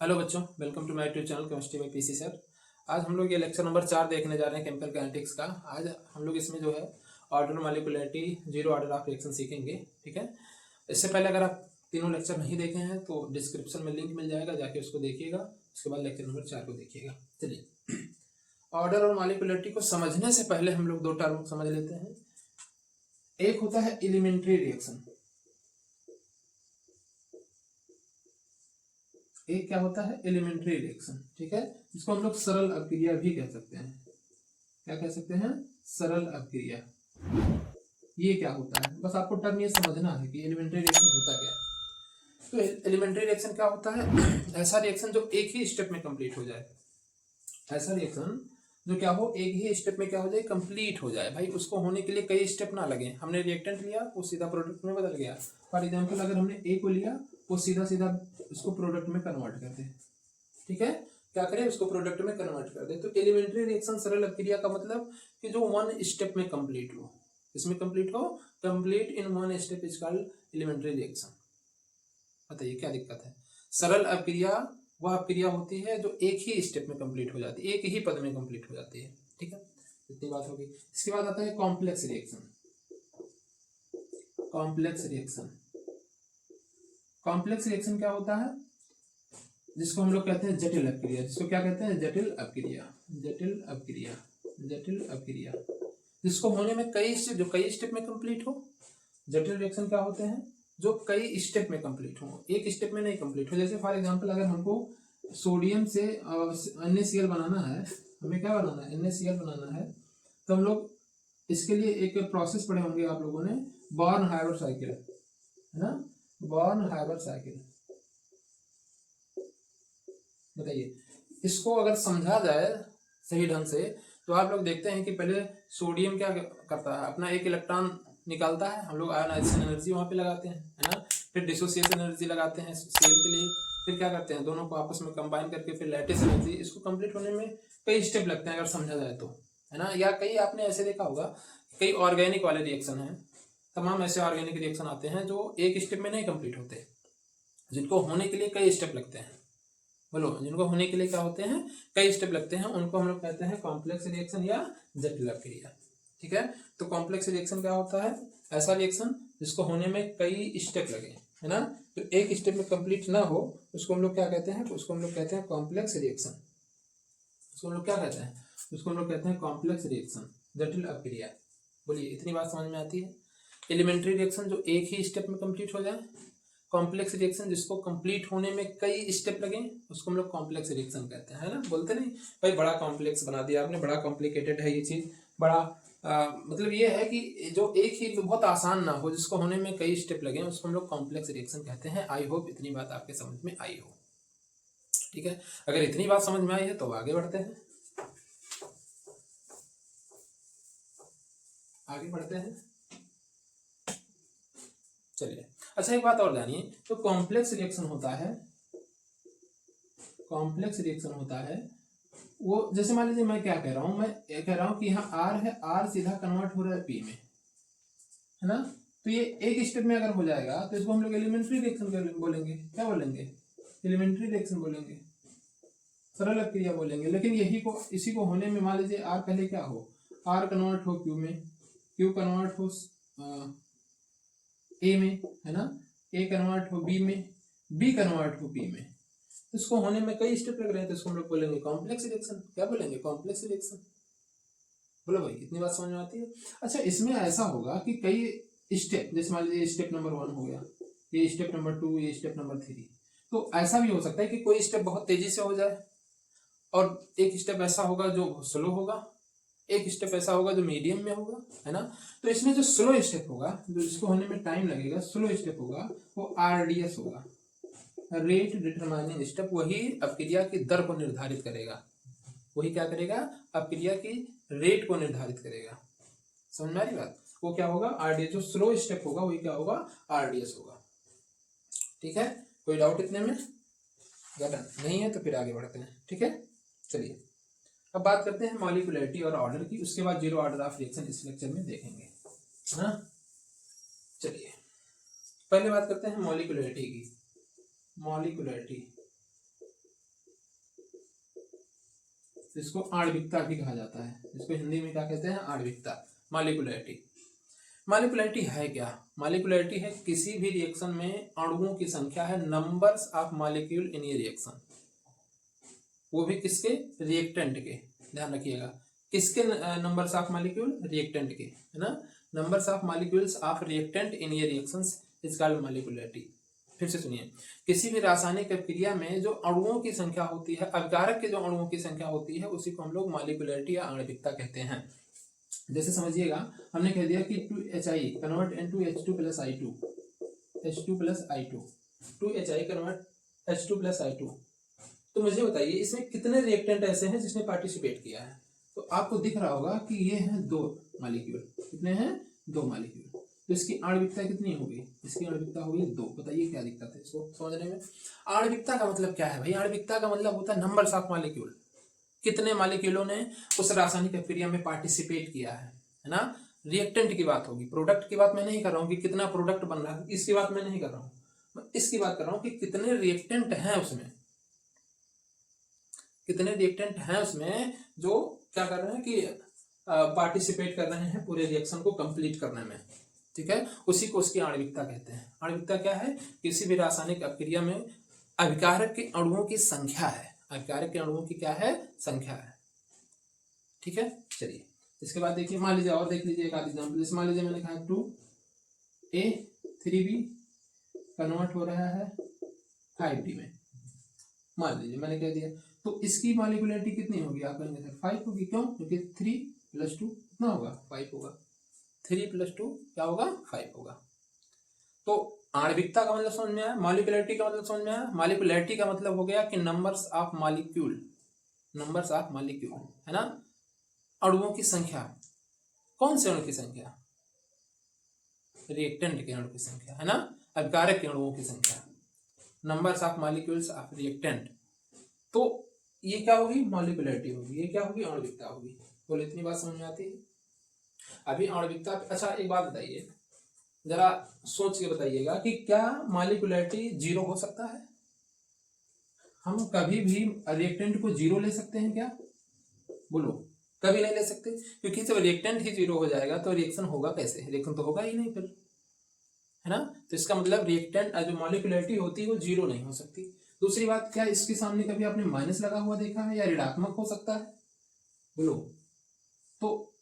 Hello बच्चों, welcome to my YouTube channel chemistry by PC sir. आज हम लोग ये लेक्चर नंबर 4 देखने जा रहे हैं केमिकल काइनेटिक्स का। आज हम लोग इसमें जो है order, molecularity, zero order of reaction सीखेंगे। ठीक है। इससे पहले अगर आप तीनों लेक्चर नहीं देखे हैं तो डिस्क्रिप्शन में लिंक मिल जाएगा, जाके उसको देखिएगा। उसके बाद लेक्चर नंबर 4 को देखिएगा। चलिए, ऑर्डर और मॉलिक्यूलरिटी को समझने से पहले हम लोग दो टर्म समझ लेते हैं। एक होता है एलिमेंट्री रिएक्शन, एक क्या होता है एलिमेंट्री रिएक्शन। ठीक है, इसको हम लोग सरल अभिक्रिया भी कह सकते हैं। क्या कह सकते हैं? सरल अभिक्रिया। ये क्या होता है, बस आपको टर्म ये समझना है कि एलिमेंट्री रिएक्शन होता क्या है। तो एलिमेंट्री रिएक्शन क्या होता है? ऐसा रिएक्शन जो एक ही स्टेप में कंप्लीट हो जाए। ऐसा रिएक्शन जो क्या हो, एक ही स्टेप में क्या हो जाए, कंप्लीट हो जाए। भाई उसको होने के लिए कई स्टेप ना लगे। हमने रिएक्टेंट लिया, वो सीधा प्रोडक्ट में बदल गया। फॉर एग्जाम्पल, अगर हमने ए को लिया, वो सीधा सीधा उसको प्रोडक्ट में कन्वर्ट कर दे। ठीक है, क्या करें, उसको प्रोडक्ट में कन्वर्ट कर दे। तो एलिमेंट्री रिएक्शन सरल अभिक्रिया का मतलब कि जो वन स्टेप में कंप्लीट हो। इसमें कंप्लीट हो, complete in one step is called elementary reaction. बताइए क्या दिक्कत है? सरल अभिक्रिया वह अभिक्रिया होती है जो एक ही स्टेप में कंप्लीट हो जाती है, एक ही पद में कंप्लीट हो जाती है। ठीक है, इतनी बात होगी। इसके बाद आता है complex reaction. Complex reaction, complex reaction क्या होता है? जिसको हम लोग कहते हैं जटिल अभिक्रिया। जिसको क्या कहते हैं? जटिल अभिक्रिया। जटिल अभिक्रिया, जटिल अभिक्रिया, जिसको होने में कई स्टेप, जो कई स्टेप में कंप्लीट हो। जटिल रिएक्शन क्या होते हैं? जो कई स्टेप में कंप्लीट हो, एक स्टेप में नहीं कंप्लीट हो। जैसे फॉर एग्जांपल, अगर हमको सोडियम से NaCl बनाना है, हमें क्या बनाना है? NaCl बनाना है। तो हम लोग इसके लिए एक प्रोसेस पढ़े होंगे आप लोगों ने, बॉर्न हाइबर साइकिल, है ना? Born Haber cycle. बताइए, इसको अगर समझा जाए सही ढंग से तो आप लोग देखते हैं कि पहले सोडियम क्या करता है, अपना एक इलेक्ट्रॉन निकालता है। हम लोग आयोनाइजेशन एनर्जी वहां पे लगाते हैं, है ना? फिर डिसोसिएशन एनर्जी लगाते हैं सेल के लिए। फिर क्या करते हैं, दोनों को आपस में कंबाइन करके फिर लैटिस एनर्जी। इसको कंप्लीट होने में कई स्टेप लगते हैं अगर समझा जाए तो, है ना? या कई आपने ऐसे देखा होगा, कई ऑर्गेनिक वाले रिएक्शन है। तमाम ऐसे ऑर्गेनिक रिएक्शन आते हैं जो एक स्टेप में नहीं कंप्लीट होते, जिनको होने के लिए कई स्टेप लगते हैं। बोलो, जिनको होने के लिए क्या होते हैं, कई स्टेप लगते हैं, उनको हम लोग कहते हैं कॉम्प्लेक्स रिएक्शन या जटिल अभिक्रिया। ठीक है, तो कॉम्प्लेक्स रिएक्शन क्या होता है? ऐसा रिएक्शन जिसको होने में कई स्टेप लगे, है ना? तो एक स्टेप में कंप्लीट ना हो, उसको हम लोग क्या कहते हैं? उसको हम लोग कहते हैं कॉम्प्लेक्स रिएक्शन। उसको हम लोग क्या कहते हैं? उसको हम लोग कहते हैं कॉम्प्लेक्स रिएक्शन, जटिल अभिक्रिया। बोलिए, इतनी बात समझ में आती है? एलिमेंट्री रिएक्शन जो एक ही स्टेप में कंप्लीट हो जाए। कॉम्प्लेक्स रिएक्शन जिसको कंप्लीट होने में कई स्टेप लगे, उसको हम लोग कॉम्प्लेक्स रिएक्शन कहते हैं, है ना? बोलते नहीं भाई, बड़ा कॉम्प्लेक्स बना दिया आपने, बड़ा कॉम्प्लिकेटेड है ये चीज, बड़ा मतलब ये है कि जो एक ही बहुत आसान ना हो, जिसको होने में कई स्टेप लगे, उसको हम लोग कॉम्प्लेक्स रिएक्शन कहते हैं। आई होप इतनी बात आपके समझ में आई हो। ठीक है, अगर इतनी बात समझ में आई है तो आगे बढ़ते हैं। आगे बढ़ते हैं, चलिए। अच्छा, एक बात और जानिए, तो कॉम्प्लेक्स रिएक्शन होता है, कॉम्प्लेक्स रिएक्शन होता है वो, जैसे मान लीजिए मैं क्या कह रहा हूं, मैं ये कह रहा हूं कि यहाँ R है, R सीधा कन्वर्ट हो रहा है P में, है ना? तो ये एक स्टेप में अगर हो जाएगा तो इसको हम लोग एलिमेंट्री रिएक्शन बोलेंगे। क्या बोलेंगे? एलिमेंट्री रिएक्शन बोलेंगे, सरल अभिक्रिया बोलेंगे। लेकिन यही को, इसी को होने में मान लीजिए R पहले क्या हो, R कन्वर्ट हो Q में, Q कन्वर्ट हो A में, है ना? A कन्वर्ट हो B में, B कन्वर्ट हो P में। इसको होने में कई स्टेप लग रहे हैं, तो इसको हम लोग बोलेंगे कॉम्प्लेक्स रिएक्शन। क्या बोलेंगे? Complex reaction. बोलो भाई, इतनी बात समझ में आती है? अच्छा, इसमें ऐसा होगा कि कई स्टेप, जैसे मान लीजिए स्टेप नंबर 1 हो गया, ये स्टेप नंबर 2, ये स्टेप नंबर 3। तो ऐसा भी हो सकता है कि कोई स्टेप बहुत तेजी से हो जाए, और एक स्टेप ऐसा होगा जो स्लो होगा, एक स्टेप ऐसा होगा जो मीडियम में होगा, है ना? तो इसमें जो स्लो स्टेप होगा, जो इसको होने में टाइम लगेगा, स्लो स्टेप होगा, वो RDS होगा, रेट डिटरमाइनिंग स्टेप। वही अभिक्रिया की दर को निर्धारित करेगा। वही क्या करेगा? अभिक्रिया की रेट को निर्धारित करेगा। समझ में आ रही बात? वो क्या होगा? RDS। जो स्लो स्टेप होगा वही क्या होगा? RDS होगा। ठीक है, कोई डाउट इतने में? अगर नहीं है तो फिर आगे बढ़ते हैं। ठीक है, चलिए अब बात करते हैं मॉलिक्यूलरिटी और ऑर्डर की। उसके बाद जीरो ऑर्डर ऑफ रिएक्शन इस लेक्चर में देखेंगे, है ना? चलिए, पहले बात करते हैं मॉलिक्यूलरिटी की। मॉलिक्यूलरिटी, तो इसको आणविकता भी कहा जाता है, इसको हिंदी में क्या कहते हैं, आणविकता, मॉलिक्युलरिटी। मॉलिक्युलरिटी है क्या? मॉलिक्युलरिटी है किसी भी रिएक्शन में अणुओं की संख्या है, numbers of molecule in A reaction, वो भी किसके, रिएक्टेंट के, ध्यान रखिएगा, किसके नंबर्स ऑफ मॉलिक्यूल, रिएक्टेंट के, है ना, numbers of molecules of reactant in a reactions is called molecularity. फिर से सुनिए, किसी भी रासायनिक क्रिया में जो अणुओं की संख्या होती है, अभिकारक के जो अणुओं की संख्या होती है, उसी को हम लोग मॉलिक्युलरिटी या आणविकता कहते हैं। जैसे समझिएगा, हमने कह दिया कि 2HI convert into H2 plus I2, H2 plus I2, 2HI convert H2 plus I2। तो मुझे बताइए इसमें कितने रिएक्टेंट ऐसे हैं जिसने पार्टिसिपेट किया है? तो आपको दिख रहा होगा कि ये हैं 2 मॉलिक्यूल, कितने हैं, 2 मॉलिक्यूल। तो इसकी आणविकता कितनी होगी, इसकी आणविकता होगी 2। बताइए क्या दिक्कत है इसको समझने में? आणविकता का मतलब क्या है भाई? आणविकता का मतलब होता है नंबर्स ऑफ मॉलिक्यूल, कितने मॉलिक्यूलों ने उस रासायनिक प्रक्रिया में पार्टिसिपेट किया है ना। रिएक्टेंट की बात होगी, प्रोडक्ट की बात मैं नहीं कर रहा हूँ कि कितना प्रोडक्ट बन रहा है, इसकी बात मैं नहीं कर रहा हूँ, मैं इसकी बात कर रहा हूँ कि कितने रिएक्टेंट हैं उसमें, कितने रिएक्टेंट हैं उसमें जो क्या कर रहे हैं कि पार्टिसिपेट कर रहे हैं पूरे रिएक्शन को कंप्लीट करने में, ठीक है, उसी को उसकी आणविकता कहते हैं। आणविकता क्या है? किसी भी रासायनिक अपक्रिया में अभिकारक के अणुओं की संख्या है, अभिकारक के अणुओं की क्या है, संख्या है, ठीक है। चलिए इसके बाद देखिए, मान लीजिए और देख लीजिए एक आध एग्जाम्पल। जैसे मान लीजिए मैंने कहा 2A3B कन्वर्ट हो रहा है 5D में, मान लीजिए मैंने कह दिया, तो इसकी मॉलिक्युलरिटी कितनी होगी? आप कहेंगे सर 5 होगी, क्यों? क्योंकि 3 + 2 कितना होगा, 5 होगा, 3 + 2 क्या होगा, 5 होगा। तो आणविकता का मतलब समझ में आया, मॉलिक्युलरिटी का मतलब समझ में आया। मॉलिक्युलरिटी का मतलब हो गया कि numbers of molecule, numbers of molecule, है ना, अणुओं की संख्या। कौन से अणु की संख्या? रिएक्टेंट के अणु की संख्या, है ना, अभिकारक के अणुओं की संख्या, numbers of molecules of reactant. तो ये क्या होगी, मॉलिक्युलरिटी होगी, ये क्या होगी, आणविकता होगी। बोले इतनी बात समझ में आती है? अभी आणविकता, अच्छा एक बात बताइए, जरा सोच के बताइएगा कि क्या मॉलिक्युलरिटी 0 हो सकता है? हम कभी भी रिएक्टेंट को 0 ले सकते हैं क्या? बोलो, कभी नहीं ले सकते, क्योंकि जब रिएक्टेंट ही 0 हो जाएगा तो रिएक्शन होगा कैसे? रिएक्शन तो होगा ही नहीं फिर, है ना। तो इसका मतलब रिएक्टेंट जो मॉलिक्युलरिटी होती है वो 0 नहीं हो सकती। दूसरी बात, क्या इसके सामने कभी आपने माइनस लगा हुआ देखा है, या ऋणात्मक हो सकता है? बोलो, तो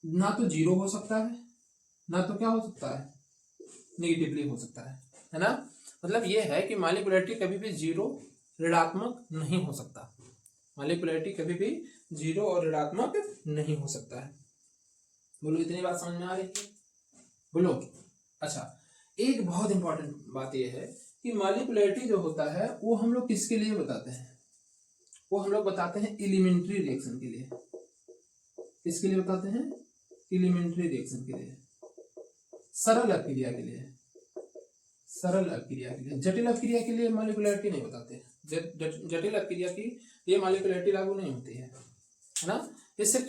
ना तो 0 हो सकता है, ना तो क्या हो सकता है, नेगेटिवली हो सकता है ना। मतलब ये है कि मॉलिक्युलरिटी कभी भी 0 ऋणात्मक नहीं हो सकता, मॉलिक्युलरिटी कभी भी 0 और ऋणात्मक नहीं हो सकता है। बोलो इतनी बात समझ में आ रही है? बोलो। अच्छा, एक बहुत इंपॉर्टेंट बात यह है कि मॉलिक्युलरिटी जो होता है वो हम लोग किसके लिए बताते हैं? वो हम लोग बताते हैं एलिमेंट्री रिएक्शन के लिए। किसके लिए बताते हैं? एलिमेंट्री रिएक्शन के लिए, सरल अपक्रिया के लिए, सरल अपक्रिया के लिए। जटिल अपक्रिया के लिए मॉलिक्युलरिटी नहीं बताते, जटिल अपक्रिया की ये मॉलिक्युलरिटी लागू नहीं होती है ना। ये सिर्फ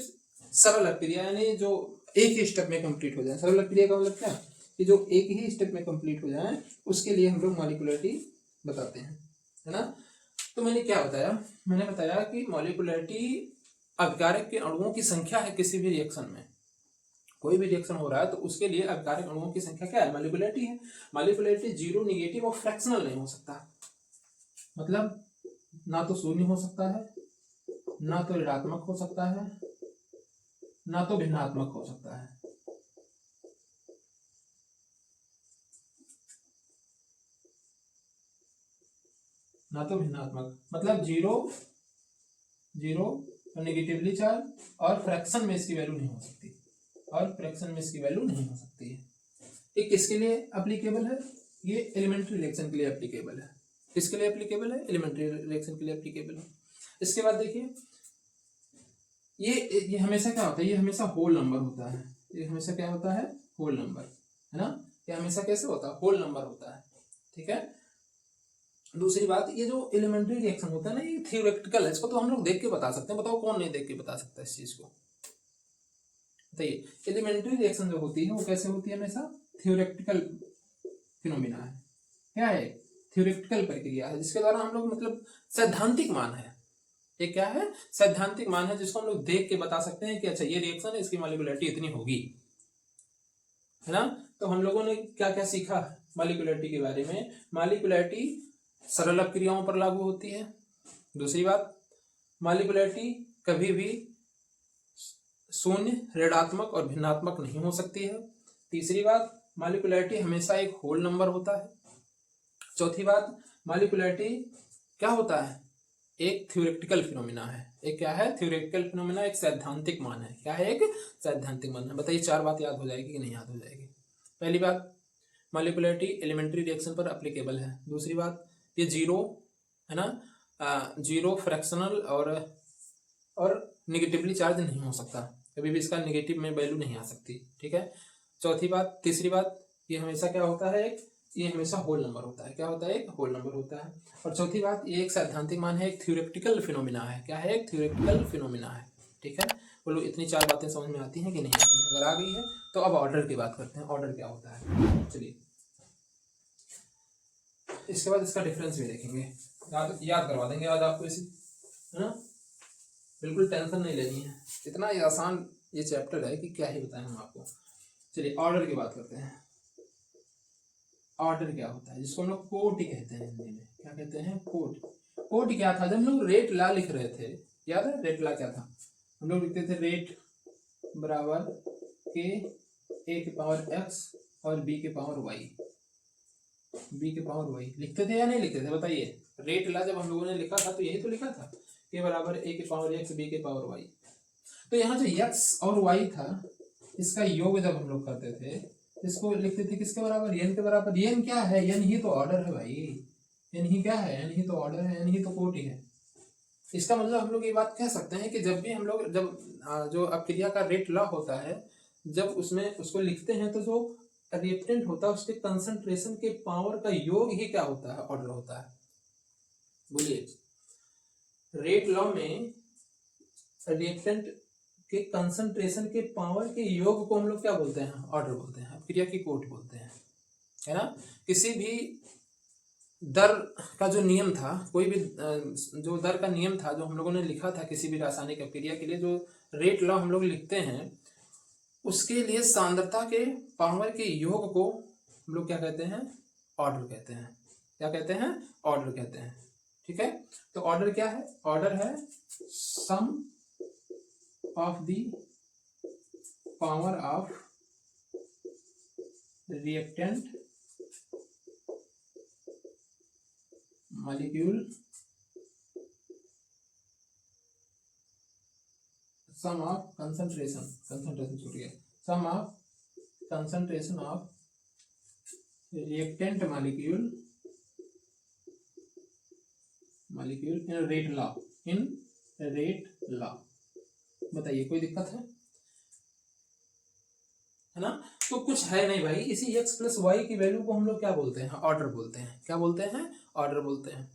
सरल अपक्रिया, यानी जो एक ही स्टेप में कंप्लीट हो जाए। सरल अपक्रिया का मतलब क्या, कि जो एक ही स्टेप में कंप्लीट हो जाए, उसके लिए हम लोग मॉलिक्युलरिटी बताते हैं, है ना। तो मैंने क्या बताया, मैंने बताया कि मॉलिक्युलरिटी अभिकारक के अणुओं की संख्या है। किसी भी रिएक्शन में, कोई भी रिएक्शन हो रहा है तो उसके लिए अभिकारक अणुओं की संख्या क्या है, मॉलिक्युलरिटी है। मॉलिक्युलरिटी 0, नेगेटिव और फ्रैक्शनल नहीं हो सकता, मतलब ना तो 0 हो सकता है, ना तो ऋणात्मक हो सकता है, ना तो भिन्नात्मक हो सकता है। ना तो भिन्नात्मक मतलब 0 और नेगेटिवली चार्ज, और फ्रैक्शन में इसकी वैल्यू नहीं हो सकती, और फ्रैक्शन में इसकी वैल्यू नहीं हो सकती है। ये किसके लिए एप्लीकेबल है? ये एलिमेंट्री रिएक्शन के लिए एप्लीकेबल है। किसके लिए एप्लीकेबल है? एलिमेंट्री रिएक्शन के लिए एप्लीकेबल है। इसके बाद देखिए, ये हमेशा क्या होता है, ये हमेशा होल नंबर होता है। ये हमेशा क्या होता है, होल नंबर, है ना। ये हमेशा कैसे होता है, होल नंबर होता है, ठीक है। दूसरी बात, ये जो एलिमेंट्री रिएक्शन होता है ना, ये थ्योरेटिकल है, इसको तो हम लोग देख के बता सकते हैं। बताओ कौन नहीं देख के बता सकता इस चीज को? बताइए, एलिमेंट्री रिएक्शन जो होती है वो कैसे होती है? हमेशा थ्योरेटिकल फिनोमिना है। क्या है? थ्योरेटिकल प्रक्रिया है, जिसके द्वारा हम लोग मतलब सैद्धांतिक मान है, एक क्या है, सैद्धांतिक मान है जिसको हम लोग देख के बता सकते हैं कि अच्छा ये रिएक्शन है, इसकी मॉलिक्यूलरिटी इतनी होगी, है ना। तो हम लोगों ने क्या क्या सीखा मॉलिक्यूलरिटी के बारे में। मॉलिक्यूलरिटी सरल अपक्रियाओं पर लागू होती है। दूसरी बात, मॉलिक्यूलरिटी कभी भी शून्य, ऋणात्मक और भिन्नात्मक नहीं हो सकती है। तीसरी बात, मॉलिक्यूलरिटी हमेशा एक होल नंबर होता है। चौथी बात, मॉलिक्यूलरिटी क्या होता है, एक थ्योरेटिकल फिनोमिना है। एक क्या है, थ्योरेटिकल फिनोमिना, एक सैद्धांतिक मान है। क्या है, एक सैद्धांतिक मान है। बताइए चार बात याद हो जाएगी कि नहीं याद हो जाएगी। पहली बात, मॉलिक्यूलरिटी एलिमेंट्री रिएक्शन पर अप्लीकेबल है। दूसरी बात, ये जीरो है ना, जीरो फ्रैक्शनल और निगेटिवली चार्ज नहीं हो सकता, कभी भी इसका निगेटिव में वैल्यू नहीं आ सकती, ठीक है। चौथी बात, तीसरी बात, ये हमेशा क्या होता है, ये हमेशा होल नंबर होता है। क्या होता है, एक होल नंबर होता है। और चौथी बात, ये एक सैद्धांतिक मान है, एक थ्योरेटिकल फिनोमिना है। क्या है, एक थ्योरेटिकल फिनोमिना है, ठीक है। बोलो इतनी चार बातें समझ में आती हैं कि नहीं आती हैं? अगर आ गई है तो अब ऑर्डर की बात करते हैं, ऑर्डर क्या होता है। चलिए इसके बाद इसका डिफरेंस भी देखेंगे, याद करवा देंगे आज आपको इसी, है ना। बिल्कुल टेंशन नहीं लेनी है, इतना ही आसान ये चैप्टर है कि क्या ही बताएं हम आपको। चलिए ऑर्डर की बात करते हैं। ऑर्डर क्या होता है, जिसको हम लोग कोटि कहते हैं हिंदी में। क्या कहते हैं, कोटि। कोटि क्या था, जब हम लोग रेट ला लिख रहे थे, याद है रेट ला क्या था, हम लोग लिखते थे रेट बराबर के ए के पावर एक्स और बी के पावर वाई, बी के पावर वाई लिखते थे या नहीं लिखते थे, बताइए। रेट ला जब हम लोगों ने लिखा था तो यही तो लिखा था, के बराबर ए के पावर एक्स बी के पावर वाई। तो यहाँ जो एक्स और वाई था, इसका योग जब हम लोग करते थे, इसको लिखते थे किसके बराबर, एन के बराबर। एन क्या है, एन ही तो ऑर्डर है भाई, एन ही क्या है, एन ही तो ऑर्डर है, एन ही तो कोटि है। इसका मतलब हम लोग ये बात कह सकते हैं कि जब भी हम लोग जो अपक्रिया का रेट लॉ होता है, जब उसमें उसको लिखते हैं तो जो रिएक्टेंट होता है उसके कंसंट्रेशन के पावर का योग ही क्या होता है, ऑर्डर होता है। बोलिए, रेट लॉ में रिएक्टेंट के कंसंट्रेशन के पावर के योग को हम लोग क्या बोलते हैं, ऑर्डर बोलते हैं, अपक्रिया की कोटि बोलते हैं, है ना। किसी भी दर का जो नियम था, कोई भी जो दर का नियम था जो हम लोगों ने लिखा था किसी भी रासायनिक अपक्रिया के लिए, जो रेट लॉ हम लोग लिखते हैं, उसके लिए सांद्रता के पावर के योग को हम लोग क्या कहते हैं, ऑर्डर कहते हैं। क्या कहते हैं, ऑर्डर कहते हैं, ठीक है। तो ऑर्डर क्या है, ऑर्डर है sum of the power of reactant molecule sum of concentration छूट गया, sum of concentration of reactant molecule in rate law। बताइए कोई दिक्कत है ना। तो कुछ है नहीं भाई, इसी x प्लस वाई की वैल्यू को हम लोग क्या बोलते हैं, ऑर्डर बोलते हैं। क्या बोलते हैं, ऑर्डर बोलते हैं।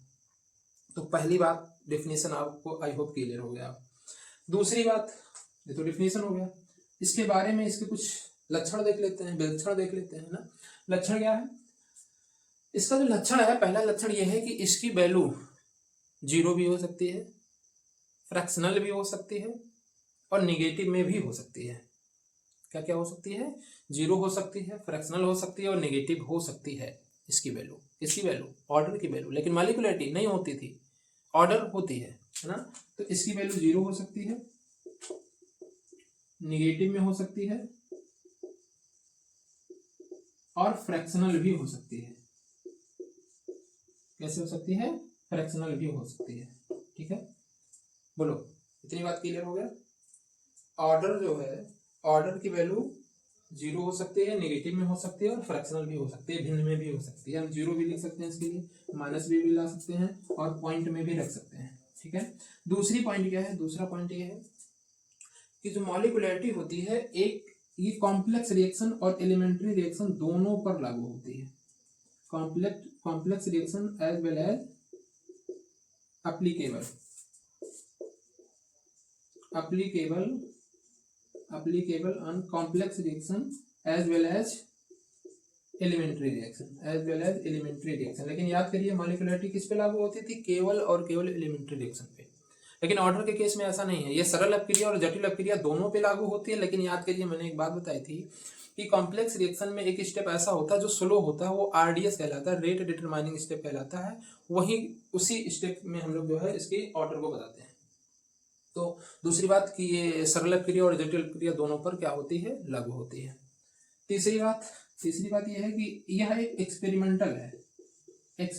तो पहली बात, डेफिनेशन आपको आई होप क्लियर हो गया। दूसरी बात, ये तो डेफिनेशन हो गया, इसके बारे में इसके कुछ लक्षण देख लेते हैं, विलक्षण देख लेते हैं ना। लक्षण क्या है, इसका जो लक्षण है, पहला लक्षण ये है कि इसकी वैल्यू जीरो भी हो सकती है, फ्रैक्शनल भी हो सकती है और निगेटिव में भी हो सकती है। क्या क्या हो सकती है, जीरो हो सकती है, फ्रैक्शनल हो सकती है और नेगेटिव हो सकती है। इसकी वैल्यू, किसकी वैल्यू, ऑर्डर की वैल्यू। लेकिन मॉलिक्यूलरिटी नहीं होती थी, ऑर्डर होती है ना। तो इसकी वैल्यू जीरो हो सकती है, निगेटिव में हो सकती है और फ्रैक्शनल भी हो सकती है। कैसे हो सकती है, फ्रैक्शनल भी हो सकती है, ठीक है। बोलो इतनी बात क्लियर हो गया। ऑर्डर जो है, ऑर्डर की वैल्यू जीरो हो सकती है, नेगेटिव में हो सकती है और फ्रैक्शनल भी हो सकती है, भिन्न में भी हो सकती है। हम जीरो भी लिख सकते हैं इसके लिए, माइनस भी ला सकते हैं और पॉइंट में भी रख सकते हैं, ठीक है। दूसरी पॉइंट क्या है, दूसरा पॉइंट ये है कि जो मॉलिक्यूलरिटी होती है, एक ये कॉम्प्लेक्स रिएक्शन और एलिमेंट्री रिएक्शन दोनों पर लागू होती है। Complex reaction as well as applicable on complex reaction as well as elementary reaction। लेकिन याद करिए मॉलिक्यूलरिटी किस पे लागू होती थी, केवल और केवल एलिमेंट्री रिएक्शन पे। लेकिन ऑर्डर के केस में ऐसा नहीं है। ये सरल अपक्रिया और जटिल अपक्रिया दोनों पे लागू होती है। लेकिन याद करिए, मैंने एक बात बताई थी कि कॉम्प्लेक्स रिएक्शन में एक स्टेप ऐसा होता है जो स्लो होता है, वो आरडीएस कहलाता है, रेट डिटरमाइनिंग स्टेप कहलाता है। वही उसी स्टेप में हम लोग जो है इसके ऑर्डर को बताते हैं। तो दूसरी बात कि ये सरल अपक्रिया और जटिल अपक्रिया दोनों पर क्या होती है, लागू होती है। तीसरी बात यह है कि यह एक एक्सपेरिमेंटल है, एक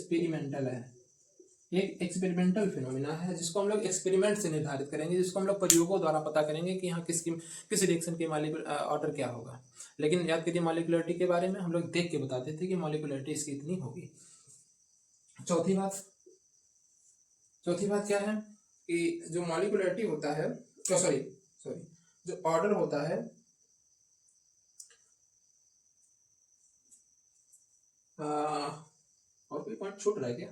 एक्सपेरिमेंटल फिनोमिना है, जिसको हम लोग एक्सपेरिमेंट से निर्धारित करेंगे, जिसको हम लोग प्रयोगों द्वारा पता करेंगे कि यहाँ किस रिएक्शन के ऑर्डर क्या होगा। लेकिन याद करिए, मॉलिक्यूलरिटी के बारे में हम लोग देख के बताते थे कि मॉलिक्यूलरिटी इसकी इतनी होगी। चौथी बात क्या है कि जो मॉलिक्यूलरिटी होता है, जो ऑर्डर होता है, और कोई पॉइंट छूट रहा है क्या?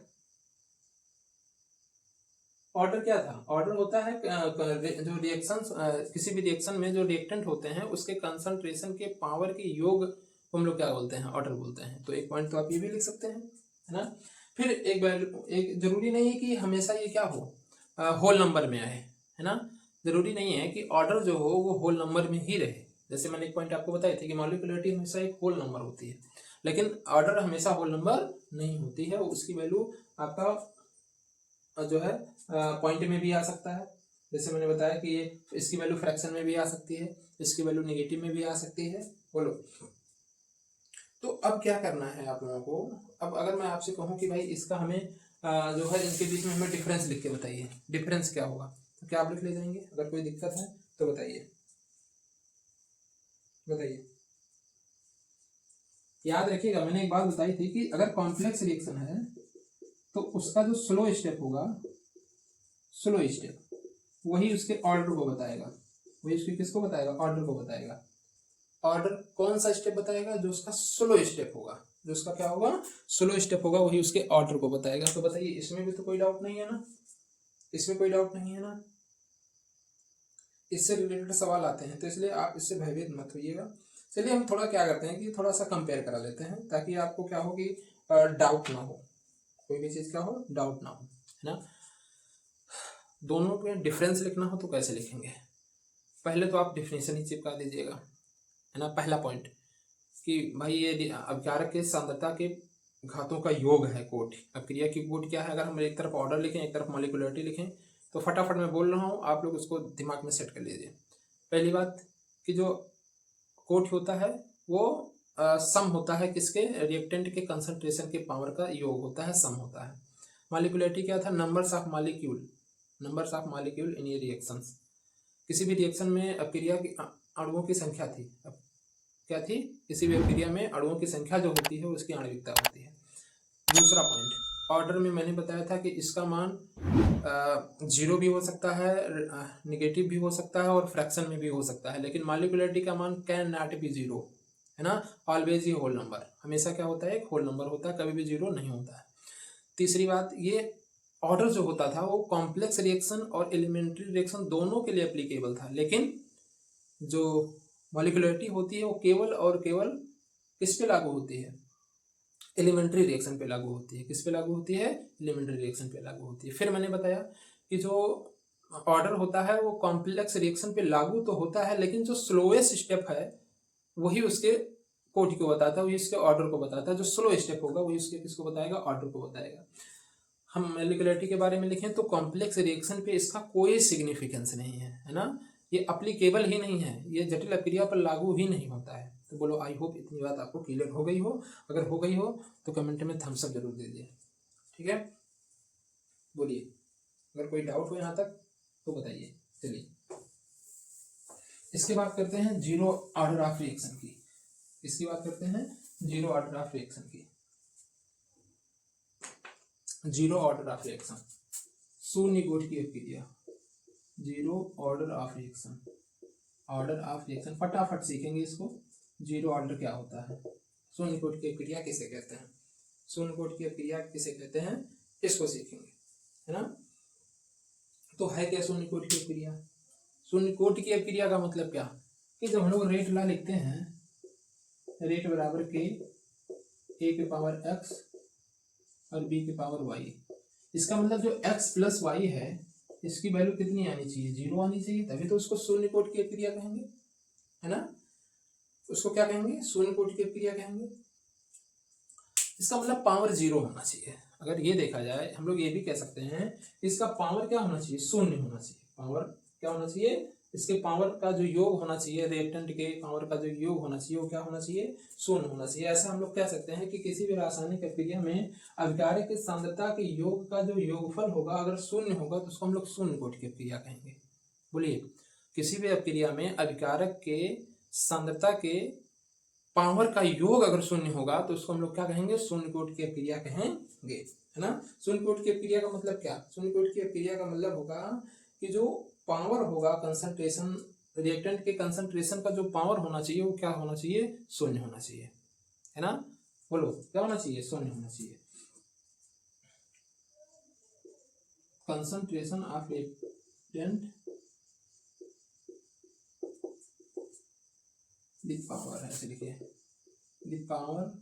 ऑर्डर क्या था? ऑर्डर होता है जो रिएक्शन, किसी भी रिएक्शन में जो रिएक्टेंट होते हैं उसके कंसंट्रेशन के पावर के योग को हम लोग क्या बोलते हैं, ऑर्डर बोलते हैं। तो एक पॉइंट तो आप ये भी लिख सकते हैं, है ना। फिर एक जरूरी नहीं है कि हमेशा ये क्या हो, होल नंबर में आए, है ना। जरूरी नहीं है कि ऑर्डर जो हो वो होल नंबर में ही रहे। जैसे मैंने एक पॉइंट आपको बताई थी कि मॉलिक्यूलरिटी हमेशा एक होल नंबर होती है, लेकिन ऑर्डर हमेशा होल नंबर नहीं होती है। उसकी वैल्यू आपका जो है पॉइंट में भी आ सकता है। जैसे मैंने बताया कि ये इसकी वैल्यू फ्रैक्शन में भी आ सकती है, इसकी वैल्यू नेगेटिव में भी आ सकती है। बोलो, तो अब क्या करना है आप लोगों को? अब अगर मैं आपसे कहूँ कि भाई इसका हमें जो है इनके बीच में हमें डिफरेंस लिख के बताइए, डिफरेंस क्या होगा, तो क्या आप लिख ले जाएंगे? अगर कोई दिक्कत है तो बताइए। याद रखिएगा, मैंने एक बात बताई थी कि अगर कॉम्प्लेक्स रिएक्शन है तो उसका जो स्लो स्टेप होगा, स्लो स्टेप, वही उसके ऑर्डर को बताएगा। वही उसके किसको बताएगा? ऑर्डर को बताएगा। ऑर्डर कौन सा स्टेप बताएगा? जो उसका स्लो स्टेप होगा, जो उसका क्या होगा, स्लो स्टेप होगा, वही उसके ऑर्डर को बताएगा। तो बताइए, इसमें भी तो कोई डाउट नहीं है ना? इसमें कोई डाउट नहीं है ना? इससे रिलेटेड सवाल आते हैं, तो इसलिए आप इससे भयभीत मत होइएगा। चलिए हम थोड़ा क्या करते हैं कि थोड़ा सा कंपेयर करा लेते हैं, ताकि आपको क्या हो कि डाउट ना हो, कोई भी चीज क्या हो, डाउट ना हो, है ना। दोनों पे डिफरेंस लिखना हो तो कैसे लिखेंगे? पहले तो आप डिफिनेशन ही चिपका दीजिएगा, है ना। पहला पॉइंट कि भाई ये अभिकारक के सांद्रता के घातों का योग है कोट। अपक्रिया की कोट क्या है? अगर हम एक तरफ ऑर्डर लिखें, एक तरफ मॉलिक्यूलरिटी लिखें, तो फटाफट मैं बोल रहा हूँ, आप लोग उसको दिमाग में सेट कर लीजिए। पहली बात कि जो कोट होता है वो सम होता है किसके? रिएक्टेंट के कंसंट्रेशन के पावर का योग होता है, सम होता है। मॉलिक्यूलरिटी क्या था? नंबर्स ऑफ मॉलिक्यूल इन ये रिएक्शंस। किसी भी रिएक्शन में अपक्रिया की अणुओं की संख्या थी, क्या थी? किसी भी अपक्रिया में अणुओं की संख्या जो होती है उसकी आणविकता होती है। दूसरा पॉइंट, ऑर्डर में मैंने बताया था कि इसका मान 0 भी हो सकता है, नेगेटिव भी हो सकता है और फ्रैक्शन में भी हो सकता है। लेकिन मॉलिक्यूलरिटी का मान कैन नॉट बी 0, है ना। ऑलवेज ही होल नंबर, हमेशा क्या होता है? एक होल नंबर होता है, कभी भी 0 नहीं होता है। तीसरी बात, ये ऑर्डर जो होता था वो कॉम्प्लेक्स रिएक्शन और एलिमेंट्री रिएक्शन दोनों के लिए एप्लीकेबल था। लेकिन जो मॉलिक्यूलरिटी होती है वो केवल और केवल किस पे लागू होती है? एलिमेंट्री रिएक्शन पे लागू होती है। किस पे लागू होती है? एलिमेंट्री रिएक्शन पे लागू होती है। फिर मैंने बताया कि जो ऑर्डर होता है वो कॉम्प्लेक्स रिएक्शन पे लागू तो होता है, लेकिन जो स्लोएस्ट स्टेप है वही उसके कोटि को बताता है, वही उसके ऑर्डर को बताता है। जो स्लो स्टेप होगा वही उसके किसको बताएगा? ऑर्डर को बताएगा। हम मॉलिक्यूलरिटी के बारे में लिखें तो कॉम्प्लेक्स रिएक्शन पे इसका कोई सिग्निफिकेंस नहीं है ना। ये अप्लीकेबल ही नहीं है, ये जटिल अपक्रिया पर लागू ही नहीं होता है। तो बोलो, आई होप इतनी बात आपको क्लियर हो गई हो। अगर हो गई हो तो कमेंट में थम्स अप जरूर दीजिए, ठीक है। बोलिए, अगर कोई डाउट हो यहाँ तक तो बताइए। चलिए इसके बात करते हैं जीरो ऑर्डर ऑफ रिएक्शन की। इसकी बात करते हैं जीरो ऑर्डर ऑफ रिएक्शन की। जीरो ऑर्डर ऑफ रिएक्शन, शून्य कोटि की अपक्रिया, zero order of reaction. Order of reaction फटाफट सीखेंगे इसको। जीरो ऑर्डर क्या होता है? शून्य कोटि की अपक्रिया किसे कहते हैं? शून्य कोटि की अपक्रिया किसे कहते हैं? इसको सीखेंगे, है ना। तो है क्या शून्य कोटि की अपक्रिया? शून्य कोटि की अपक्रिया का मतलब क्या कि जब हम लोग रेट ला लिखते हैं, रेट बराबर के ए के पावर एक्स और बी के पावर वाई, इसका मतलब जो x प्लस वाई है इसकी वैल्यू कितनी आनी चाहिए, 0 आनी चाहिए, तभी तो उसको शून्य कोटि की अपक्रिया कहेंगे, है ना। उसको क्या कहेंगे, शून्य कोटि की अपक्रिया कहेंगे। इसका मतलब पावर 0 होना चाहिए। अगर ये देखा जाए हम लोग ये भी कह सकते हैं इसका पावर क्या होना चाहिए, शून्य होना चाहिए। पावर क्या होना चाहिए, इसके पावर का जो योग होना चाहिए, रिएक्टेंट के पावर का जो योग होना चाहिए वो क्या होना चाहिए, शून्य होना चाहिए। ऐसा हम लोग कह सकते हैं कि किसी भी रासायनिक अपक्रिया में अभिकारक की सांद्रता के योग का जो योगफल होगा अगर शून्य होगा तो उसको हम लोग शून्य कोटि की अपक्रिया कहेंगे। बोलिए, किसी भी अपक्रिया में अभिकारक के सांद्रता के पावर का योग अगर शून्य होगा तो उसको हम लोग क्या कहेंगे, शून्य कोटि की अपक्रिया कहेंगे, है ना। शून्य कोटि की अपक्रिया का मतलब क्या, शून्य कोटि की अपक्रिया का मतलब होगा कि जो पावर होगा कंसंट्रेशन, रिएक्टेंट के कंसंट्रेशन का जो पावर होना चाहिए वो क्या होना चाहिए, शून्य होना चाहिए, है ना। बोलो क्या होना चाहिए, शून्य होना चाहिए। Concentration of reactant with power, ऐसे लिखिए, with power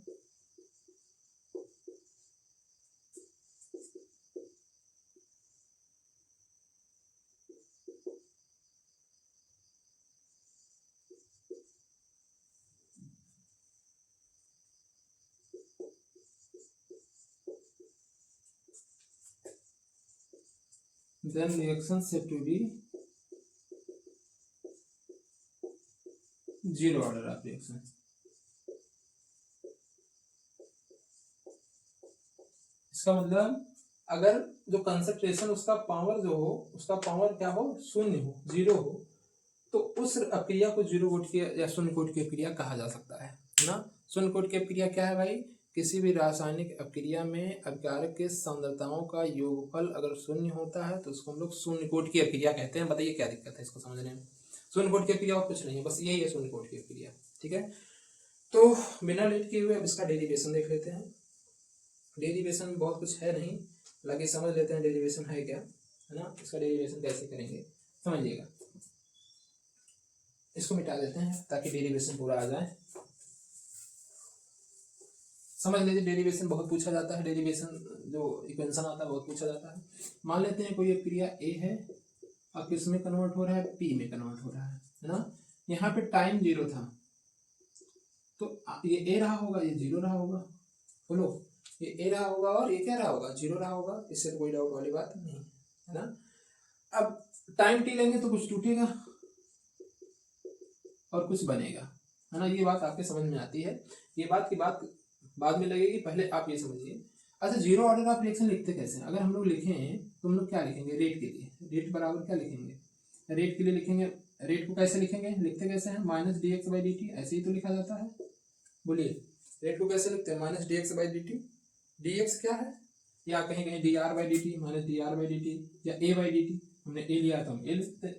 then reaction said to be zero order of reaction। इसका मतलब अगर जो कंसंट्रेशन उसका पावर जो हो, उसका पावर क्या हो, शून्य हो, 0 हो, तो उस अपक्रिया को 0 कोटि की या शून्य कोटि की अपक्रिया कहा जा सकता है ना। शून्य कोटि की अपक्रिया क्या है भाई, किसी भी रासायनिक अपक्रिया में अभिकारक के सांद्रताओं का योगफल अगर शून्य होता है तो उसको हम लोग शून्य कोटि की अपक्रिया कहते हैं। बताइए क्या दिक्कत है इसको समझने में। शून्य कोटि की अपक्रिया और कुछ नहीं है, बस यही है शून्य कोटि की अपक्रिया, ठीक है। तो बिना लेट किए हुए अब इसका डेरिवेशन देख लेते हैं। डेरिवेशन में बहुत कुछ है नहीं, हालांकि समझ लेते हैं डेरिवेशन है क्या, है ना। इसका डेरिवेशन कैसे करेंगे समझिएगा। इसको मिटा देते हैं ताकि डेरिवेशन पूरा आ जाए। समझ लीजिए डेरिवेशन बहुत पूछा जाता है, डेरिवेशन जो इक्वेशन आता है बहुत पूछा जाता है। मान लेते हैं कोई क्रिया ए है और किस में कन्वर्ट हो रहा है, पी में कन्वर्ट हो रहा है ना। यहाँ पे टाइम 0 था तो ये ए रहा होगा, ये 0 रहा होगा। बोलो, ये ए रहा होगा और ये क्या रहा होगा, 0 रहा होगा। इससे तो कोई डाउट वाली बात नहीं है ना। अब टाइम टी लेंगे तो कुछ टूटेगा और कुछ बनेगा, है ना। ये बात आपके समझ में आती है, ये बात की बात बाद में लगेगी, पहले आप ये समझिए। अच्छा, 0 ऑर्डर ऑफ रिएक्शन लिखते कैसे हैं, अगर हम लोग लिखें तो हम लोग क्या लिखेंगे, रेट के लिए, रेट बराबर क्या लिखेंगे, रेट के लिए लिखेंगे। रेट को कैसे लिखेंगे, लिखते कैसे हैं, minus D x by D T, ऐसे ही तो लिखा जाता है। बोलिए, रेट को कैसे लिखते हैं, minus D x by D T. D x क्या है, या कहीं कहीं D R by D T, minus D R by D T, या ए बाई डी टी। हमने ए लिया तो हम ए लिखते हैं,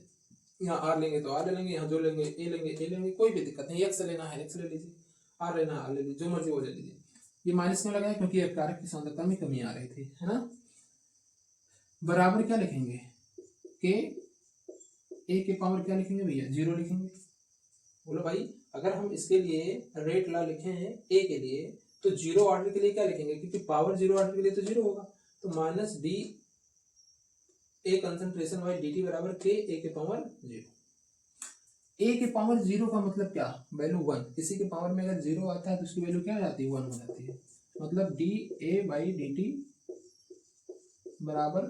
यहाँ आर लेंगे तो आर ले लेंगे, यहाँ जो लेंगे ए लेंगे ए लेंगे, कोई भी दिक्कत नहीं। एक्स लेना है एक्स ले लीजिए, आर लेना है आर ले लीजिए, जो मर्जी वो ले लीजिए। ये माइनस क्यों लगाया, क्योंकि अपकारक की सांद्रता में कमी आ रही थी, है ना। बराबर क्या लिखेंगे, के ए के पावर क्या लिखेंगे भैया, 0 लिखेंगे। बोलो भाई, अगर हम इसके लिए रेट ला लिखे हैं ए के लिए तो 0 ऑर्डर के लिए क्या लिखेंगे, क्योंकि पावर 0 ऑर्डर के लिए तो 0 होगा, तो minus D A concentration by D T बराबर के ए के पावर 0। ए के पावर 0 का मतलब क्या, वैल्यू 1। किसी के पावर में अगर 0 आता है तो उसकी वैल्यू क्या हो जाती है, 1 हो जाती है। मतलब D A by D T बराबर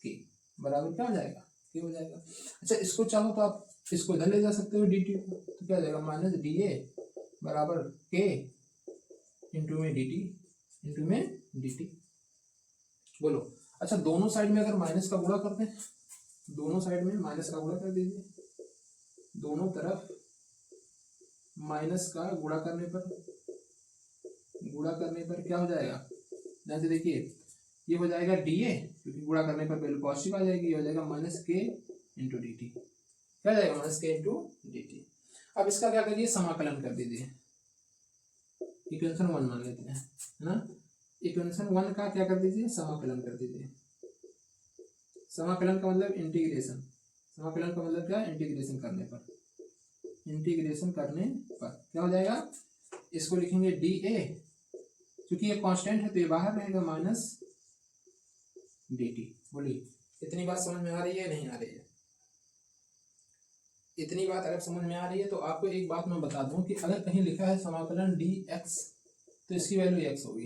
के, बराबर क्या हो जाएगा, के हो जाएगा। अच्छा, इसको चाहो तो आप इसको इधर ले जा सकते हो डी टी को, तो क्या हो जाएगा, माइनस डी ए बराबर के इंटू में डी टी, इंटू में डी टी। बोलो, अच्छा दोनों साइड में अगर माइनस का गुणा करते हैं, दोनों साइड में माइनस का गुणा कर दीजिए, दोनों तरफ माइनस का गुणा करने पर क्या हो जाएगा, जैसे देखिए ये हो जाएगा डी ए, क्योंकि गुणा करने पर वैल्यू पॉजिटिव आ जाएगी, ये हो जाएगा माइनस के इंटू डी टी, क्या जाएगा, माइनस के इंटू डी टी। अब इसका क्या करिए, समाकलन कर दीजिए, इक्वेशन 1 मान लेते हैं, है ना। इक्वेशन 1 का क्या कर दीजिए, समाकलन कर दीजिए। समाकलन का मतलब इंटीग्रेशन, समाकलन का मतलब क्या, इंटीग्रेशन करने पर, इंटीग्रेशन करने पर क्या हो जाएगा, इसको लिखेंगे डी ए, क्योंकि ये कांस्टेंट है तो ये बाहर रहेगा, माइनस डी टी। बोलिए, इतनी बात समझ में आ रही है नहीं आ रही है? इतनी बात अगर समझ में आ रही है तो आपको एक बात मैं बता दूं कि अगर कहीं लिखा है समाकलन dx तो इसकी वैल्यू x होगी,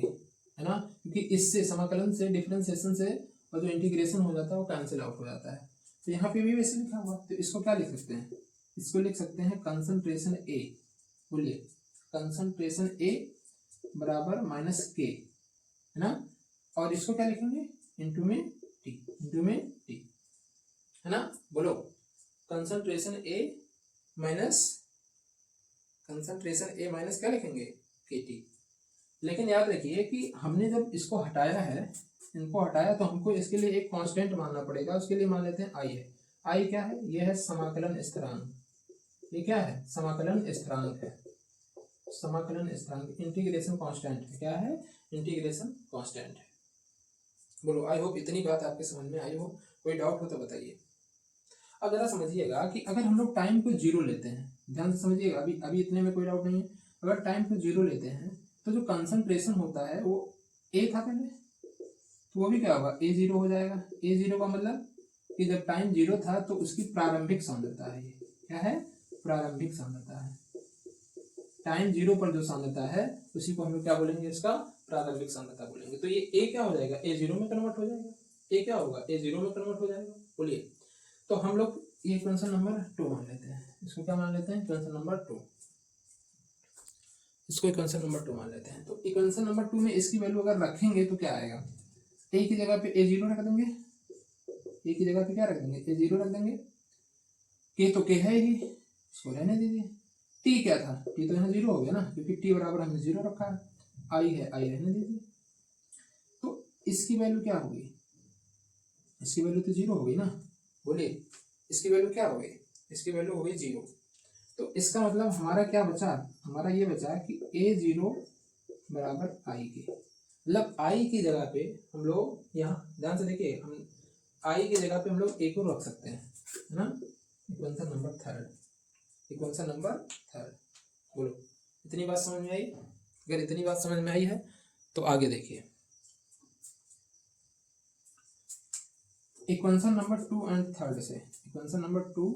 है ना, क्योंकि इससे समाकलन से, डिफरेंशिएशन से और जो इंटीग्रेशन हो जाता है वो कैंसिल आउट हो जाता है। तो यहाँ पे भी वैसे लिखा हुआ, तो इसको क्या लिख सकते हैं? इसको लिख सकते हैं कंसंट्रेशन A, बोलिए कंसंट्रेशन A बराबर माइनस के, है ना, और इसको क्या लिखेंगे? इंटू में टी, है ना, बोलो कंसंट्रेशन A माइनस क्या लिखेंगे? KT। लेकिन याद रखिए कि हमने जब इसको हटाया है, इनको हटाया, तो हमको इसके लिए एक कांस्टेंट मानना पड़ेगा। उसके लिए मान लेते हैं I है। I क्या है? ये है समाकलन स्थिरांक। ये क्या है? समाकलन स्थिरांक है। समाकलन स्थिरांक इंटीग्रेशन कांस्टेंट है। क्या है? इंटीग्रेशन कांस्टेंट है। बोलो आई होप इतनी बात आपके समझ में आई हो। कोई डाउट हो तो बताइए। अब जरा समझिएगा कि अगर हम लोग टाइम को जीरो लेते हैं, ध्यान से समझिएगा, अभी इतने में कोई डाउट नहीं है। अगर टाइम को जीरो लेते हैं तो जो कंसंट्रेशन होता है वो ए था पहले, तो वो भी क्या होगा? ए जीरो हो जाएगा। ए जीरो का मतलब कि जब टाइम जीरो था तो उसकी प्रारंभिक सांद्रता है। ये क्या है? प्रारंभिक सांद्रता है। टाइम जीरो पर जो सांद्रता है उसी को हम लोग क्या बोलेंगे? इसका प्रारंभिक सांद्रता बोलेंगे। तो ये ए क्या हो जाएगा? ए जीरो में कन्वर्ट हो जाएगा। ए क्या होगा? ए जीरो में कन्वर्ट हो जाएगा। बोलिए, तो हम लोग ये इक्वेशन नंबर 2 मान लेते हैं। इसको क्या मान लेते हैं? Equation number 2। इसको इक्वेशन नंबर 2 मान लेते हैं। तो इक्वेशन नंबर 2 में इसकी वैल्यू अगर रखेंगे तो क्या आएगा? ए की जगह पे ए जीरो रख देंगे। ए की जगह पे क्या रख देंगे? ए जीरो रख देंगे। के तो के है ही, इसको रहने दीजिए। टी क्या था? टी तो यहाँ जीरो हो गया ना, क्योंकि टी बराबर हमने जीरो रखा है। आई है, आई रहने दीजिए। तो इसकी वैल्यू क्या होगी? इसकी वैल्यू तो जीरो होगी ना। बोलिए, इसकी वैल्यू क्या होगी? इसकी वैल्यू होगी जीरो। तो इसका मतलब हमारा क्या बचा? हमारा ये बचा कि ए जीरो बराबर आई के, मतलब आई की जगह पे हम लोग यहाँ ध्यान से देखिए, हम आई की जगह पे हम लोग ए को रख सकते हैं, है ना। Equation number 3, equation number 3। बोलो, इतनी बात समझ में आई? अगर इतनी बात समझ में आई है तो आगे देखिए। इक्वेशन नंबर 2 एंड 3 से, इक्वेशन नंबर 2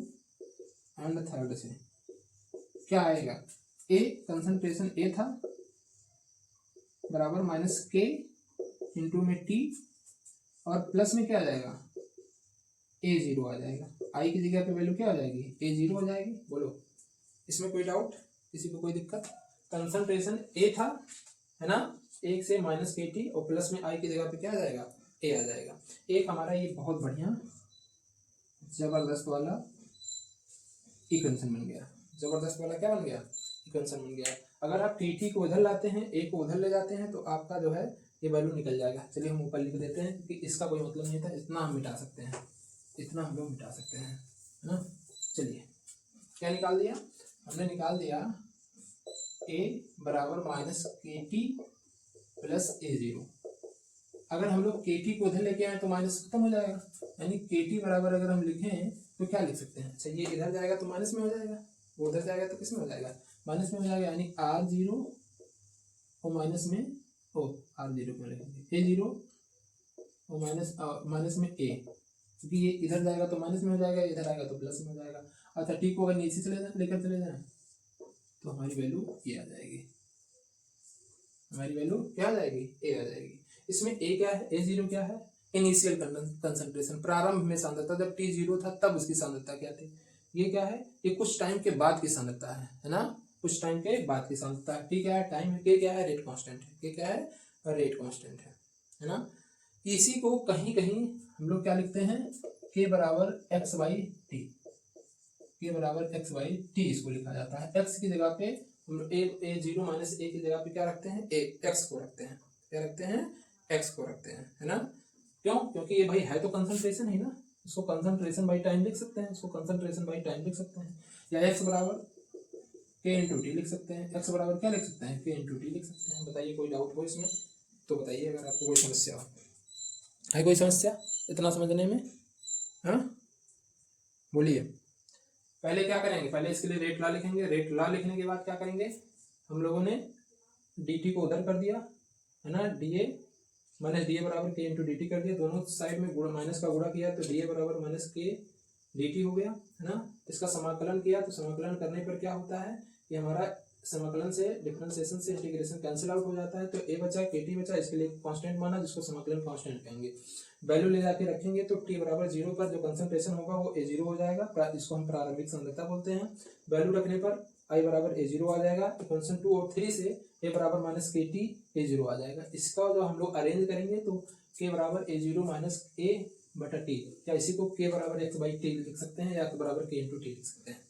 एंड 3 से क्या आएगा? ए कंसंट्रेशन ए था बराबर माइनस के इंटू में टी, और प्लस में क्या आ जाएगा? ए जीरो आ जाएगा। आई की जगह पे वैल्यू क्या हो जाएगी? ए जीरो हो जाएगी। बोलो, इसमें कोई डाउट? किसी को कोई दिक्कत? कंसंट्रेशन ए था, है ना, 1 से माइनस के टी, और प्लस में आई की जगह पे क्या आ जाएगा? ए आ जाएगा। एक हमारा ये बहुत बढ़िया जबरदस्त वाला इक्वेशन बन गया। जबरदस्त वाला क्या बन गया? इक्वेशन बन गया। अगर आप टी को उधर लाते हैं, ए को उधर ले जाते हैं, तो आपका जो है ये वैल्यू निकल जाएगा। चलिए हम ऊपर लिख देते हैं कि इसका कोई मतलब नहीं था। इतना हम मिटा सकते हैं, इतना हम लोग मिटा सकते हैं, है ना। चलिए, क्या निकाल दिया हमने? निकाल दिया ए बराबर माइनस के टी प्लस ए जीरो। अगर हम लोग के टी को उधर लेके आए तो माइनस खत्म हो जाएगा, यानी के टी बराबर अगर हम लिखें तो क्या लिख सकते हैं? अच्छा, ये इधर जाएगा तो माइनस में हो जाएगा, वो उधर जाएगा तो किस में हो जाएगा? माइनस में हो जाएगा। यानी आर जीरो और माइनस में ओ, आर जीरो में लिखेंगे ए जीरो और माइनस में ए, क्योंकि ये इधर जाएगा तो माइनस में हो जाएगा, इधर आएगा तो प्लस में हो जाएगा। अच्छा, टी को अगर नीचे लेकर चले जाए तो हमारी वैल्यू ये आ जाएगी। हमारी वैल्यू क्या आ जाएगी? ए आ जाएगी। इसमें ए क्या है? ए जीरो क्या है? इनिशियल कंसंट्रेशन, प्रारंभ में सांद्रता। जब टी जीरो था तब उसकी सांद्रता क्या थी? ये क्या है? ये कुछ टाइम के बाद की सांद्रता है ना, कुछ टाइम के बाद की सांद्रता। टी क्या है? टाइम है। के क्या है? रेट कांस्टेंट है। के क्या है? रेट कांस्टेंट है ना। इसी को कहीं कहीं हम लोग क्या लिखते हैं? के बराबर एक्स बाई टी, के बराबर एक्स बाई टी इसको लिखा जाता है। एक्स की जगह पे हम लोग ए जीरो माइनस ए की जगह पे क्या रखते हैं? ए एक्स को रखते हैं। क्या रखते हैं? एक्स को रखते हैं, है ना। क्यों? क्योंकि ये भाई है तो कंसंट्रेशन ही ना, इसको कंसंट्रेशन बाई टाइम लिख सकते हैं, इसको कंसंट्रेशन बाई टाइम लिख सकते हैं, या एक्स बराबर के इंटू टी लिख सकते हैं। एक्स बराबर क्या लिख सकते हैं? के इंटू टी लिख सकते हैं। बताइए, कोई डाउट हो इसमें तो बताइए, अगर आपको कोई समस्या हो। है कोई समस्या इतना समझने में? हाँ, बोलिए। पहले क्या करेंगे? पहले इसके लिए रेट ला लिखेंगे। रेट ला लिखने के बाद क्या करेंगे? हम लोगों ने डी टी को उधर कर दिया, है ना, D A minus D A बराबर के इंटू डी टी कर दिया, दोनों साइड में गुणा माइनस का गुणा किया तो डी ए बराबर माइनस के डी टी हो गया, है ना। इसका समाकलन किया तो समाकलन करने पर क्या होता है कि हमारा समाकलन से डिफरेंशिएशन से इंटीग्रेशन कैंसिल आउट हो जाता है, तो ए बचा के टी बचा, इसके लिए कांस्टेंट माना जिसको समाकलन कांस्टेंट कहेंगे। वैल्यू ले जाके रखेंगे तो टी बराबर 0 पर जो कंसंट्रेशन होगा वो A0 हो जाएगा, इसको हम प्रारंभिक सांद्रता बोलते हैं। वैल्यू रखने पर I बराबर A0 आ जाएगा, इक्वेशन 2 और 3 से A बराबर माइनस के टी A0 आ जाएगा। इसका जो हम लोग अरेंज करेंगे तो K बराबर A0 माइनस A बटा टी, या इसी को K बराबर x बाई टी लिख सकते हैं, या तो बराबर K इंटू टी लिख सकते हैं।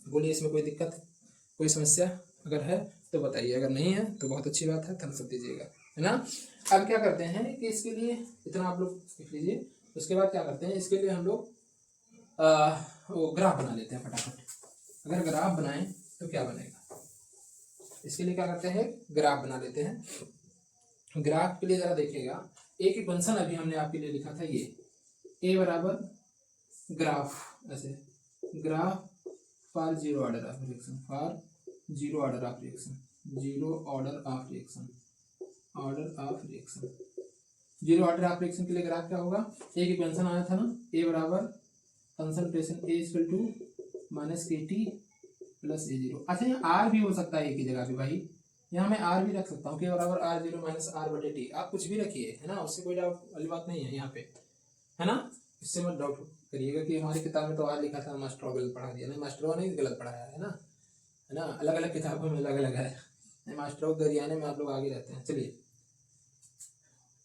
बोलिए इसमें कोई दिक्कत, कोई समस्या अगर है तो बताइए, अगर नहीं है तो बहुत अच्छी बात है, थम्स अप दीजिएगा, है ना। अब क्या करते हैं कि इसके लिए इतना आप लोग लिख लीजिए, उसके बाद क्या करते हैं इसके लिए हम लोग वो ग्राफ बना लेते हैं फटाफट। अगर ग्राफ बनाएं तो क्या बनेगा, इसके लिए क्या करते हैं ग्राफ बना लेते हैं। ग्राफ के लिए जरा देखिएगा, एक ही फंक्शन अभी हमने आपके लिए लिखा था, ये ए बराबर ग्राफ, ऐसे graph for zero order of reaction, for zero order of reaction, zero order of reaction, order of reaction, zero order of reaction के लिए ग्राफ क्या होगा, एक इक्वेशन आया था ना, ए बराबर concentration A equal to minus k t plus A0। अच्छा यहाँ आर भी हो सकता है एक ही जगह पे भाई, यहाँ मैं आर भी रख सकता हूँ, के बराबर R0 माइनस आर बटे टी, आप कुछ भी रखिए, है ना, उससे कोई डाउट वाली बात नहीं है यहाँ पे, है ना। इससे मत डाउट करिएगा कि हमारी किताब में तो आर लिखा था, मास्टर गलत पढ़ा दिया, नहीं मास्टर ने गलत पढ़ाया है ना, अलग अलग किताबों में अलग अलग है, मास्टर गरियाने में आप लोग आगे रहते हैं। चलिए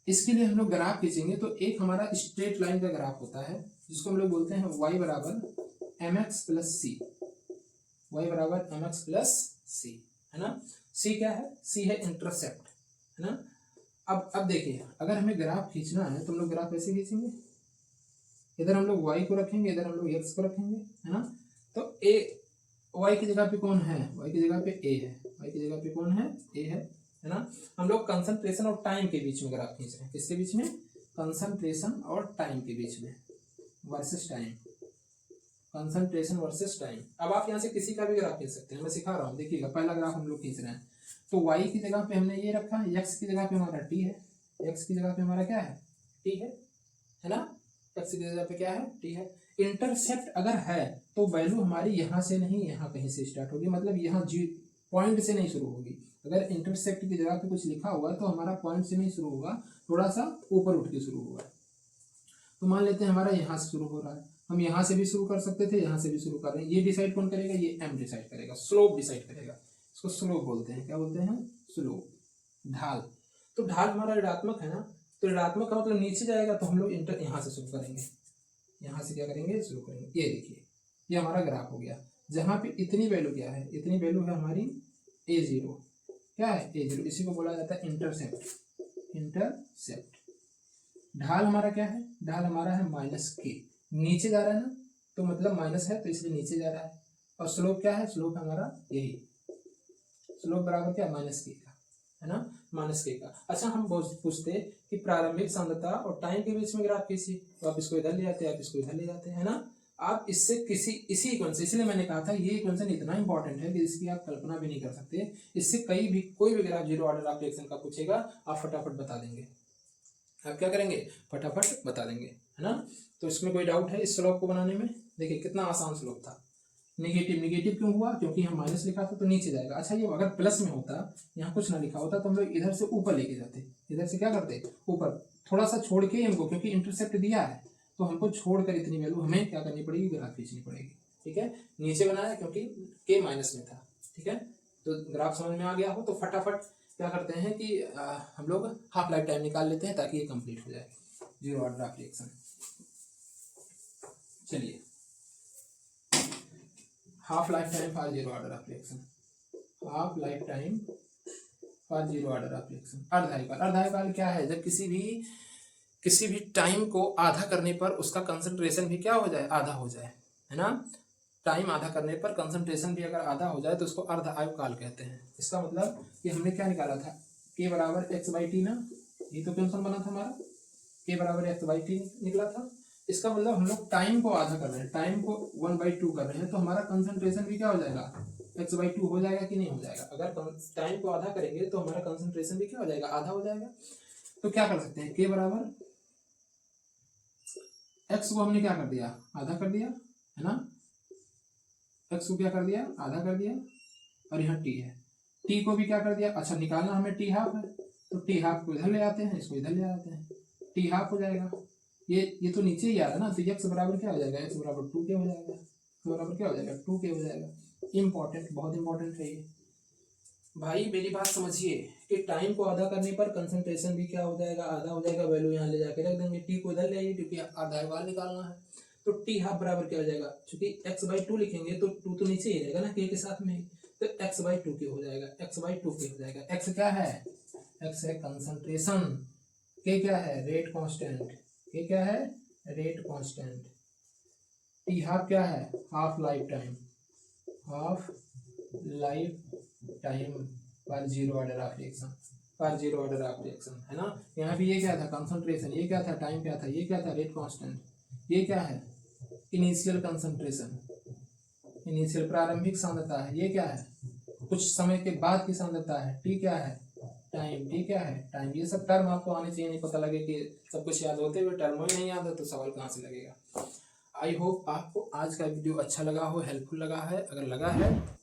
इसके लिए हम लोग ग्राफ खींचेंगे, तो एक हमारा स्ट्रेट लाइन का ग्राफ होता है जिसको हम लोग बोलते हैं y बराबर एम एक्स प्लस सी, वाई बराबर एम एक्स प्लस सी, है ना। सी क्या है, सी है इंटरसेप्ट, है ना। अब देखिए अगर हमें ग्राफ खींचना है तो हम लोग ग्राफ ऐसे खींचेंगे, इधर हम लोग y को रखेंगे, इधर हम लोग x को रखेंगे, है ना। तो a y की जगह पे कौन है, y की जगह पे a है, y की जगह पे कौन है, a है ना। हम लोग कंसंट्रेशन और टाइम के बीच में ग्राफ खींच रहे हैं, किसके बीच में, कंसंट्रेशन और टाइम के बीच में, versus time, concentration versus time. अब आप यहाँ से किसी का भी ग्राफ खींच सकते हैं, मैं सिखा रहा हूँ, देखिएगा पहला ग्राफ हम लोग खींच रहे हैं, तो y की जगह पे हमने ये रखा, x की जगह पे हमारा t है, x की जगह पे हमारा क्या है, t है ना, x की जगह पे क्या है, t है। इंटरसेप्ट अगर है तो वैल्यू हमारी यहाँ से नहीं, यहाँ कहीं से स्टार्ट होगी, मतलब यहाँ पॉइंट से नहीं शुरू होगी। अगर इंटरसेप्ट की जगह पे कुछ लिखा हुआ है तो हमारा पॉइंट से नहीं शुरू होगा, थोड़ा सा ऊपर उठ के शुरू होगा। तो मान लेते हैं हमारा यहाँ से शुरू हो रहा है, हम यहाँ से भी शुरू कर सकते थे, यहाँ से भी शुरू कर रहे हैं, ये डिसाइड कौन करेगा, ये m डिसाइड करेगा, स्लोप डिसाइड करेगा, इसको स्लोप बोलते हैं, क्या बोलते हैं, स्लोप, ढाल। तो ढाल हमारा ऋणात्मक है ना, तो ऋणात्मक का मतलब नीचे जाएगा, तो हम लोग यहाँ से शुरू करेंगे, यहाँ से क्या करेंगे, शुरू करेंगे। ये देखिए ये हमारा ग्राफ हो गया, जहाँ पे इतनी वैल्यू क्या है, इतनी वैल्यू है हमारी A0, क्या है A0, इसी को बोला जाता है इंटरसेप्ट, इंटरसेप्ट। ढाल हमारा क्या है, ढाल हमारा है माइनस के, नीचे जा रहा है ना, तो मतलब माइनस है तो इसलिए नीचे जा रहा है। और स्लोप क्या है, स्लोप हमारा यही, स्लोप बराबर क्या, माइनस के का, है ना, माइनस के का। अच्छा हम पूछते कि प्रारंभिक सांद्रता और टाइम के बीच में ग्राफ कैसी, तो आप इसको इधर ले जाते हैं, आप इसको इधर ले जाते हैं, है ना। आप इससे इसी इक्वेशन, इसलिए मैंने कहा था ये इक्वेशन इतना इंपॉर्टेंट है कि इसकी आप कल्पना भी नहीं कर सकते। इससे कोई भी graph zero order of reaction का पूछेगा आप फटाफट बता देंगे, आप क्या करेंगे, फटाफट बता देंगे, है ना। तो इसमें कोई डाउट है इस स्लोप को बनाने में, देखिए कितना आसान स्लोप था। निगेटिव क्यों हुआ, क्योंकि हम माइनस लिखा था तो नीचे जाएगा। अच्छा ये अगर प्लस में होता, यहाँ कुछ ना लिखा होता, तो हम लोग इधर से ऊपर लेके जाते, इधर से क्या करते, ऊपर थोड़ा सा छोड़ के हमको, क्योंकि इंटरसेप्ट दिया है तो हमको छोड़कर इतनी वैल्यू हमें क्या करनी पड़ेगी, ग्राफ खींचनी पड़ेगी, ठीक है। नीचे बनाया क्योंकि के माइनस में था, ठीक है। तो ग्राफ समझ में आ गया हो तो फटाफट क्या करते हैं कि हम लोग हाफ लाइफ टाइम निकाल लेते हैं ताकि ये कंप्लीट हो जाए, जीरो ऑर्डर ऑफ रिएक्शन। चलिए half life time for zero order of reaction, half life time for zero order of reaction. अर्धायुकाल, अर्धायुकाल क्या है, जब किसी भी टाइम को आधा करने पर उसका कंसंट्रेशन भी क्या हो जाए, आधा हो जाए, है ना। टाइम आधा करने पर कंसंट्रेशन भी अगर आधा हो जाए तो उसको अर्ध आयुकाल कहते हैं। इसका मतलब कि हमने क्या निकाला था, के बराबर एक्स बाई टी ना, ये तो क्वेश्चन बना था हमारा, के बराबर एक्स बाई टी निकला था। इसका मतलब हम लोग टाइम को आधा कर रहे हैं, टाइम को 1/2 कर रहे हैं, तो हमारा कंसंट्रेशन भी क्या हो जाएगा, x/2 हो जाएगा कि नहीं हो जाएगा। अगर टाइम को आधा करेंगे तो हमारा कंसंट्रेशन भी क्या हो जाएगा, आधा हो जाएगा। तो क्या कर सकते हैं, k बराबर x को हमने क्या कर दिया, आधा कर दिया है ना, x को क्या कर दिया, आधा कर दिया, और यहाँ t है, t को भी क्या कर दिया, अच्छा निकालना हमें t हाफ है, तो t हाफ को इधर ले आते हैं, इसको इधर ले आते हैं, t हाफ हो जाएगा, ये तो नीचे ही आ रहा है ना, तो x बराबर क्या हो जाएगा, x बराबर 2k हो जाएगा, x बराबर क्या हो जाएगा, 2k हो जाएगा। इम्पोर्टेंट, बहुत इंपॉर्टेंट है ये भाई, मेरी बात समझिए कि टाइम को आधा करने पर कंसंट्रेशन भी क्या हो जाएगा, आधा हो जाएगा, वैल्यू यहाँ ले जाके रख देंगे, टी को इधर ले आइए क्योंकि आधा बार निकालना है, तो टी हाफ बराबर क्या हो जाएगा, क्योंकि x/2 लिखेंगे तो 2 तो नीचे ही रहेगा ना k के साथ में, तो x/2k हो जाएगा, x/2k हो जाएगा। x क्या है, x है कंसंट्रेशन, k क्या है, रेट कांस्टेंट, k क्या है, रेट कांस्टेंट, टी हाफ क्या है, half life time, half life time पर जीरो ऑर्डर ऑफ रिएक्शन, पर जीरो ऑर्डर ऑफ रिएक्शन है ना। यहाँ भी ये क्या था, कंसंट्रेशन, ये क्या था, टाइम क्या था, ये क्या था, रेट कांस्टेंट, ये क्या है, इनिशियल कंसंट्रेशन, इनिशियल प्रारंभिक सांद्रता है, ये क्या है, कुछ समय के बाद की सांद्रता है, टी क्या है, टाइम, टी क्या है, टाइम। ये सब टर्म आपको आने चाहिए, नहीं पता लगे कि सब कुछ याद होते हुए टर्म ही नहीं याद है तो सवाल कहाँ से लगेगा। आई होप आपको आज का वीडियो अच्छा लगा हो, हेल्पफुल लगा है, अगर लगा है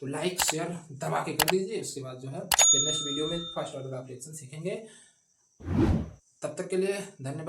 तो लाइक शेयर दबा के कर दीजिए। उसके बाद जो है फिर नेक्स्ट वीडियो में फर्स्ट ऑर्डर ऑफ रिएक्शन सीखेंगे। तब तक के लिए धन्यवाद।